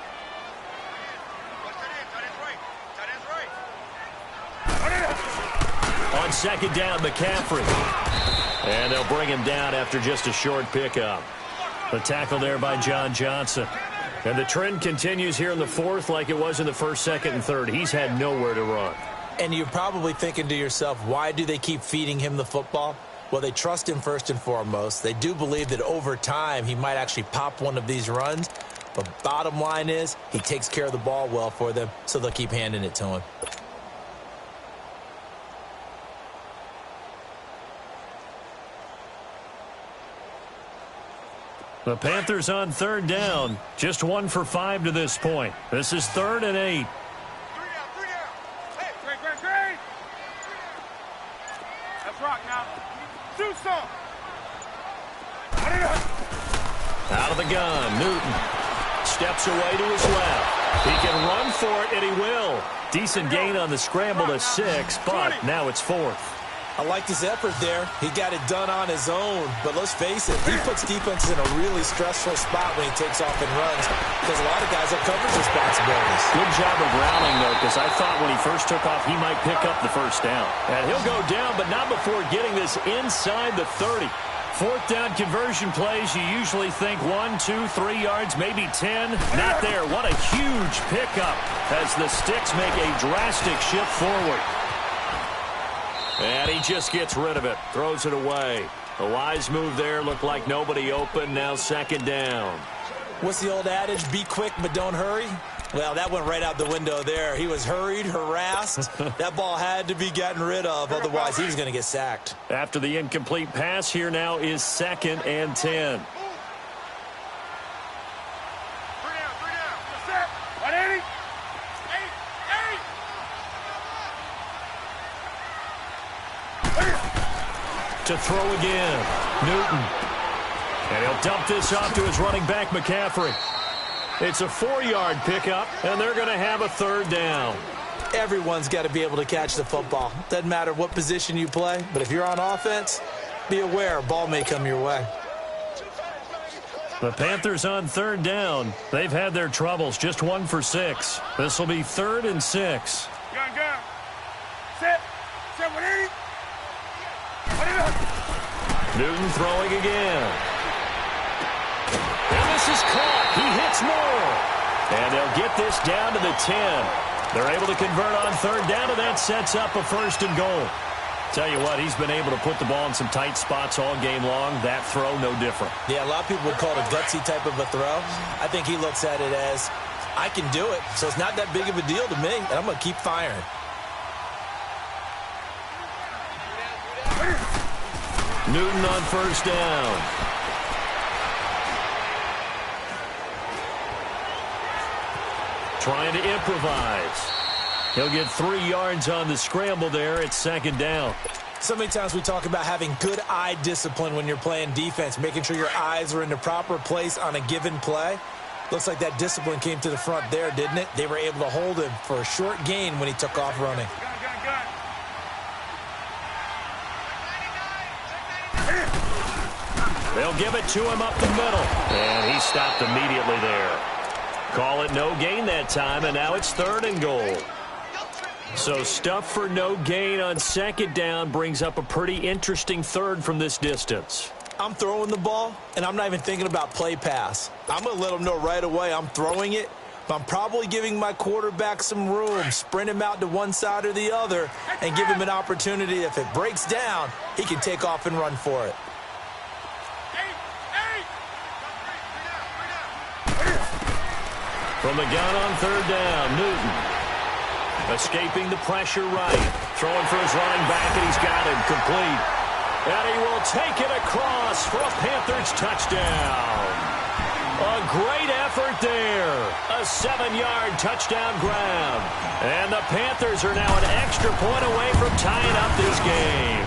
On 2nd down, McCaffrey. And they'll bring him down after just a short pickup. The tackle there by John Johnson. And the trend continues here in the fourth like it was in the first, second, and third. He's had nowhere to run. And you're probably thinking to yourself, why do they keep feeding him the football? Well, they trust him first and foremost. They do believe that over time he might actually pop one of these runs. But bottom line is he takes care of the ball well for them, so they'll keep handing it to him. The Panthers on third down. Just 1 for 5 to this point. This is 3rd and 8. 3 down, 3 down. Hey, Gray. Let's rock now. Shoot some. Out of the gun, Newton steps away to his left. He can run for it, and he will. Decent gain on the scramble to 6, but now it's 4th. I liked his effort there. He got it done on his own. But let's face it, he puts defenses in a really stressful spot when he takes off and runs because a lot of guys have coverage responsibilities. Good job of rounding, though, because I thought when he first took off, he might pick up the first down. And he'll go down, but not before getting this inside the 30. 4th down conversion plays, you usually think 1, 2, 3 yards, maybe 10. Not there. What a huge pickup as the Sticks make a drastic shift forward. And he just gets rid of it, throws it away. A wise move there, looked like nobody open, now 2nd down. What's the old adage, be quick but don't hurry? Well, that went right out the window there. He was hurried, harassed. That ball had to be gotten rid of, otherwise he was going to get sacked. After the incomplete pass, here now is 2nd and 10. 3 down. Set. 180. 8. To throw again, Newton. And he'll dump this off to his running back, McCaffrey. It's a 4-yard pickup, and they're going to have a 3rd down. Everyone's got to be able to catch the football. Doesn't matter what position you play, but if you're on offense, be aware a ball may come your way. The Panthers on 3rd down. They've had their troubles, just 1 for 6. This will be 3rd and 6. Gun. Set. 180. Newton throwing again. And this is caught. He hits more. And they'll get this down to the 10. They're able to convert on 3rd down, and that sets up a 1st and goal. Tell you what, he's been able to put the ball in some tight spots all game long. That throw, no different. Yeah, a lot of people would call it a gutsy type of a throw. I think he looks at it as, I can do it, so it's not that big of a deal to me, and I'm going to keep firing. Newton on 1st down. Trying to improvise. He'll get 3 yards on the scramble there at 2nd down. So many times we talk about having good eye discipline when you're playing defense, making sure your eyes are in the proper place on a given play. Looks like that discipline came to the front there, didn't it? They were able to hold him for a short gain when he took off running. They'll give it to him up the middle. And he stopped immediately there. Call it no gain that time, and now it's 3rd and goal. So stuff for no gain on 2nd down brings up a pretty interesting 3rd from this distance. I'm throwing the ball, and I'm not even thinking about play pass. I'm going to let them know right away I'm throwing it, but I'm probably giving my quarterback some room, sprint him out to one side or the other, and give him an opportunity. If it breaks down, he can take off and run for it. From the gun on 3rd down, Newton. Escaping the pressure right. Throwing for his running back, and he's got him complete. And he will take it across for a Panthers touchdown. A great effort there. A 7-yard touchdown grab. And the Panthers are now an extra point away from tying up this game.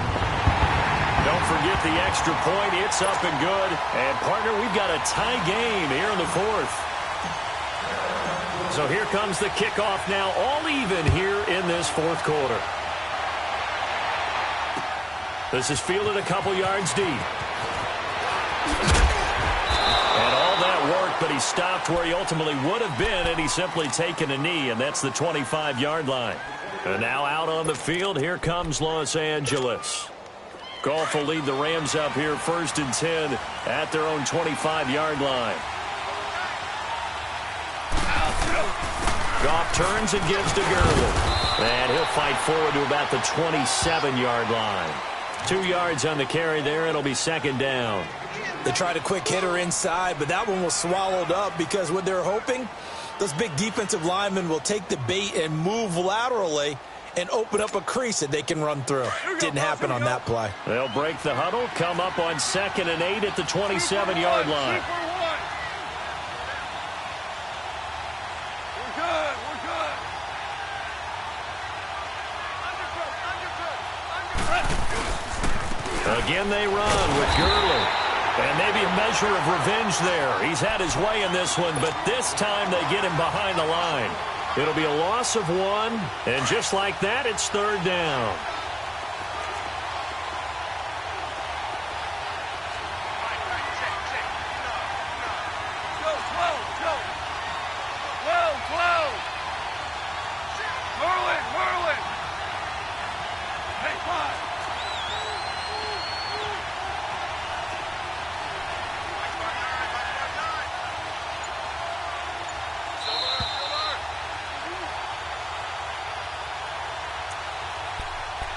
Don't forget the extra point. It's up and good. And, partner, we've got a tie game here in the 4th. So here comes the kickoff now, all even here in this 4th quarter. This is fielded a couple yards deep. And all that work, but he stopped where he ultimately would have been, and he's simply taken a knee, and that's the 25-yard line. And now out on the field, here comes Los Angeles. Goff will lead the Rams up here 1st and 10 at their own 25-yard line. Goff turns and gives to Gurley. And he'll fight forward to about the 27-yard line. 2 yards on the carry there. It'll be 2nd down. They tried a quick hitter inside, but that one was swallowed up because what they're hoping, those big defensive linemen will take the bait and move laterally and open up a crease that they can run through. Didn't happen on that play. They'll break the huddle, come up on 2nd and 8 at the 27-yard line. We're good. Again they run with Gurley. And maybe a measure of revenge there. He's had his way in this one, but this time they get him behind the line. It'll be a loss of 1, and just like that, it's 3rd down. Merlin. Hey, 5.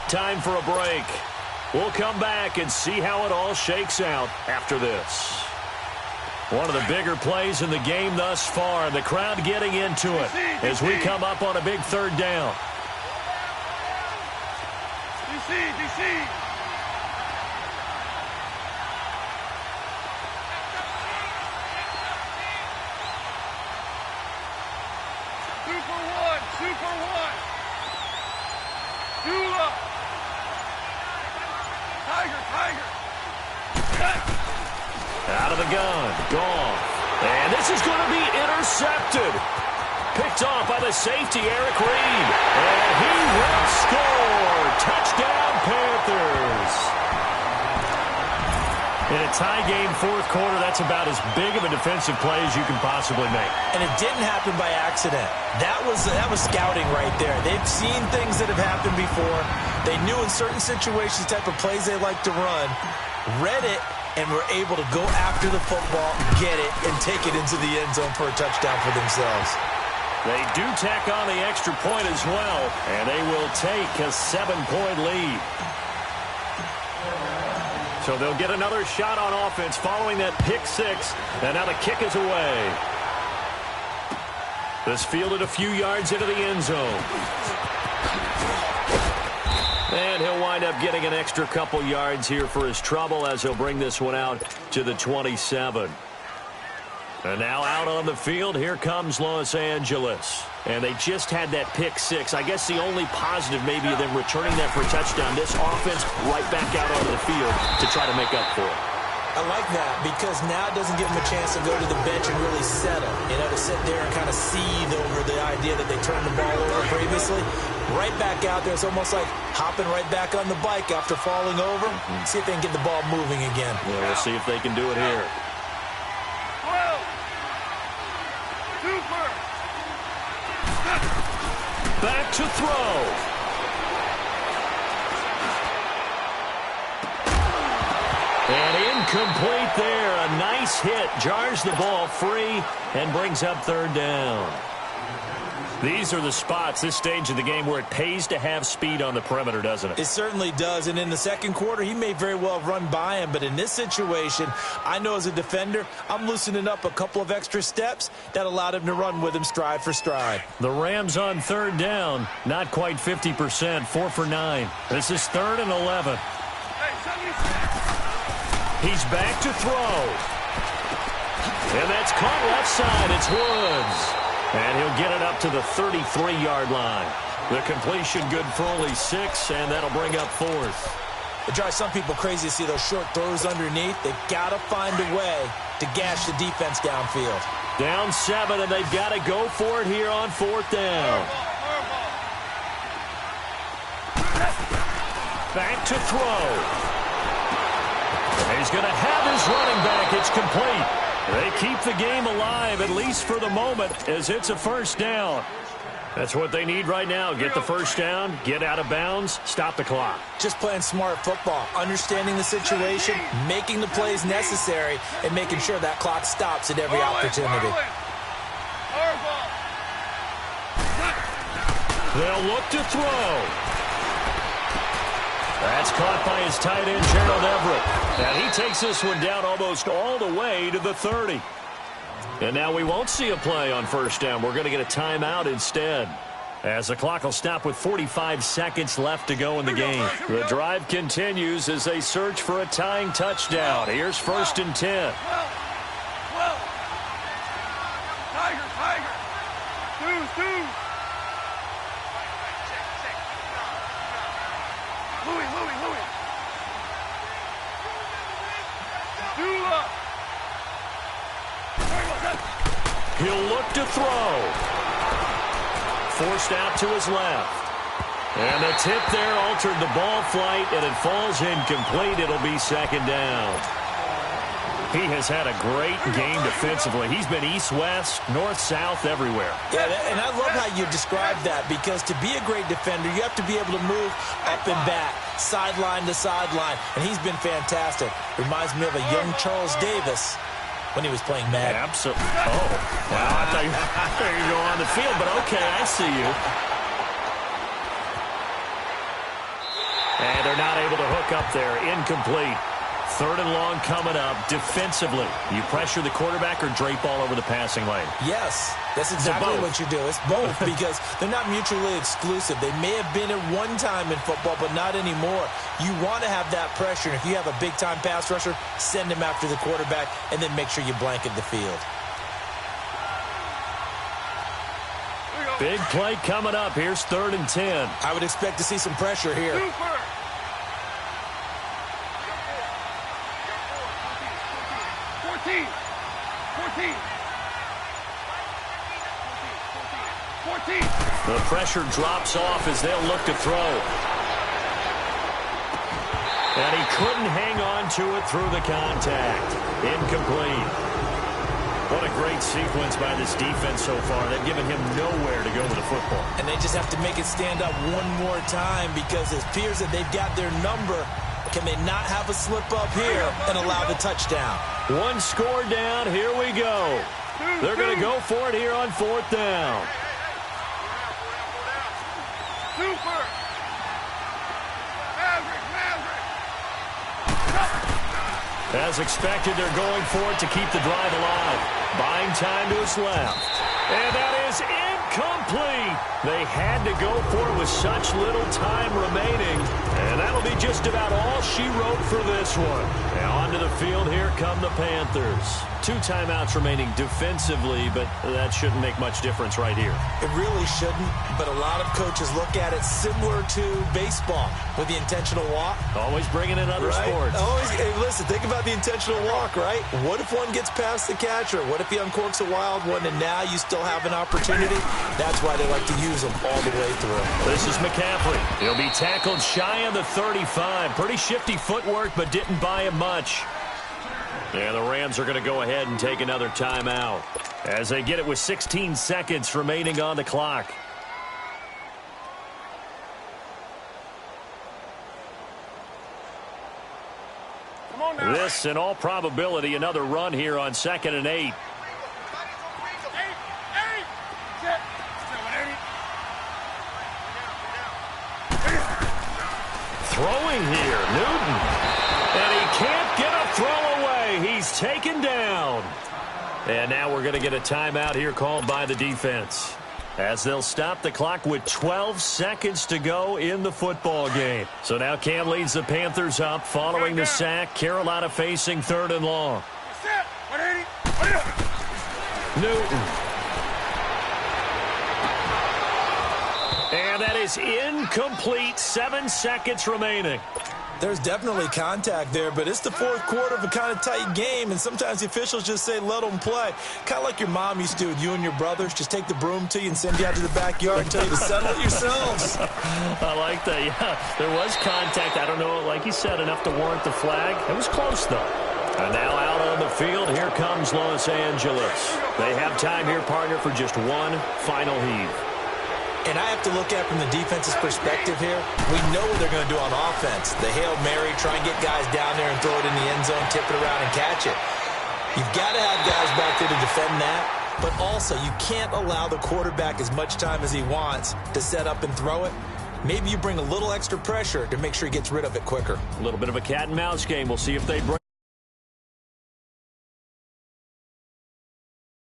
Time for a break. We'll come back and see how it all shakes out after this. One of the bigger plays in the game thus far, and the crowd getting into it as we come up on a big 3rd down. DC. 2 for 1. Dula. Tiger. Out of the gun. Gone. And this is going to be intercepted. Picked off by the safety, Eric Reed. And he will score. Touchdown, Panthers. In a tie game, 4th quarter, that's about as big of a defensive play as you can possibly make. And it didn't happen by accident. That was scouting right there. They've seen things that have happened before. They knew in certain situations the type of plays they like to run, read it, and were able to go after the football, get it, and take it into the end zone for a touchdown for themselves. They do tack on the extra point as well, and they will take a 7-point lead. So they'll get another shot on offense following that pick 6, and now the kick is away. This fielded a few yards into the end zone. And he'll wind up getting an extra couple yards here for his trouble as he'll bring this one out to the 27. And now out on the field, here comes Los Angeles. And they just had that pick 6. I guess the only positive maybe of them returning that for a touchdown. This offense right back out onto the field to try to make up for it. I like that because now it doesn't give them a chance to go to the bench and really settle. To sit there and kind of seethe over the idea that they turned the ball over previously. Right back out there. It's almost like hopping right back on the bike after falling over. See if they can get the ball moving again. Yeah, we'll see if they can do it here. 12. Super. Back to throw. And incomplete there. A nice hit. Jars the ball free and brings up 3rd down. These are the spots, this stage of the game, where it pays to have speed on the perimeter, doesn't it? It certainly does. And in the 2nd quarter, he may very well run by him. But in this situation, I know as a defender, I'm loosening up a couple of extra steps that allowed him to run with him stride for stride. The Rams on 3rd down, not quite 50%, 4 for 9. This is 3rd and 11. He's back to throw. And that's caught left side. It's Woods. And he'll get it up to the 33-yard line. The completion good for only 6, and that'll bring up 4th. It drives some people crazy to see those short throws underneath. They've got to find a way to gash the defense downfield. Down 7, and they've got to go for it here on 4th down. Back to throw. And he's going to have his running back. It's complete. They keep the game alive, at least for the moment, as it's a 1st down. That's what they need right now. Get the first down, get out of bounds, stop the clock. Just playing smart football, understanding the situation, making the plays necessary, and making sure that clock stops at every opportunity. They'll look to throw. That's caught by his tight end, Gerald Everett. And he takes this one down almost all the way to the 30. And now we won't see a play on first down. We're going to get a timeout instead, as the clock will stop with 45 seconds left to go in the game. The drive continues as they search for a tying touchdown. Here's 1st and 10. Tiger. Two. Louis. Dula. He'll look to throw. Forced out to his left. And the tip there altered the ball flight, and it falls incomplete. It'll be 2nd down. He has had a great game defensively. He's been east-west, north-south, everywhere. Yeah, and I love how you describe that, because to be a great defender, you have to be able to move up and back, sideline to sideline, and he's been fantastic. Reminds me of a young Charles Davis when he was playing Madden. Absolutely. Oh, wow, I thought you were going to go on the field, but okay, I see you. And they're not able to hook up there. Incomplete. 3rd and long coming up. Defensively, you pressure the quarterback or drape all over the passing lane? Yes, that's exactly what you do. It's both, because they're not mutually exclusive. They may have been at one time in football, but not anymore. You want to have that pressure, and if you have a big-time pass rusher, send him after the quarterback, and then make sure you blanket the field. Big play coming up. Here's 3rd and 10. I would expect to see some pressure here. 14. The pressure drops off as they'll look to throw. And he couldn't hang on to it through the contact. Incomplete. What a great sequence by this defense so far. They've given him nowhere to go with the football. And they just have to make it stand up one more time, because it appears that they've got their number. Can they not have a slip up here and allow the touchdown? One score down. Here we go. They're going to go for it here on 4th down. Super. As expected, they're going for it to keep the drive alive. Buying time to his left. And that is incomplete. They had to go for it with such little time remaining. And that'll be just about all she wrote for this one. Now onto the field, here come the Panthers. 2 timeouts remaining defensively, but that shouldn't make much difference right here. It really shouldn't, but a lot of coaches look at it similar to baseball with the intentional walk. Always bringing in other sports. Always, hey, listen, think about the intentional walk, right? What if one gets past the catcher? What if he uncorks a wild one and now you still have an opportunity? That's why they like to use them all the way through. This is McCaffrey. He'll be tackled shy of the 35. Pretty shifty footwork, but didn't buy him much. Yeah, the Rams are going to go ahead and take another timeout as they get it with 16 seconds remaining on the clock. This, in all probability, another run here on 2nd and 8. Throwing here, Newton. And he can't get a throw away. He's taken down. And now we're going to get a timeout here called by the defense, as they'll stop the clock with 12 seconds to go in the football game. So now Cam leads the Panthers up following the sack. Carolina facing 3rd and long. Newton. And that is incomplete. 7 seconds remaining. There's definitely contact there, but it's the 4th quarter of a kind of tight game, and sometimes the officials just say, let them play. Kind of like your mom used to do with you and your brothers. Just take the broom to you and send you out to the backyard and tell you to settle it yourselves. I like that. Yeah, there was contact. I don't know, like you said, enough to warrant the flag. It was close, though. And now out on the field, here comes Los Angeles. They have time here, partner, for just one final heave. And I have to look at it from the defense's perspective here. We know what they're going to do on offense. The Hail Mary, try and get guys down there and throw it in the end zone, tip it around and catch it. You've got to have guys back there to defend that. But also, you can't allow the quarterback as much time as he wants to set up and throw it. Maybe you bring a little extra pressure to make sure he gets rid of it quicker. A little bit of a cat and mouse game. We'll see if they bring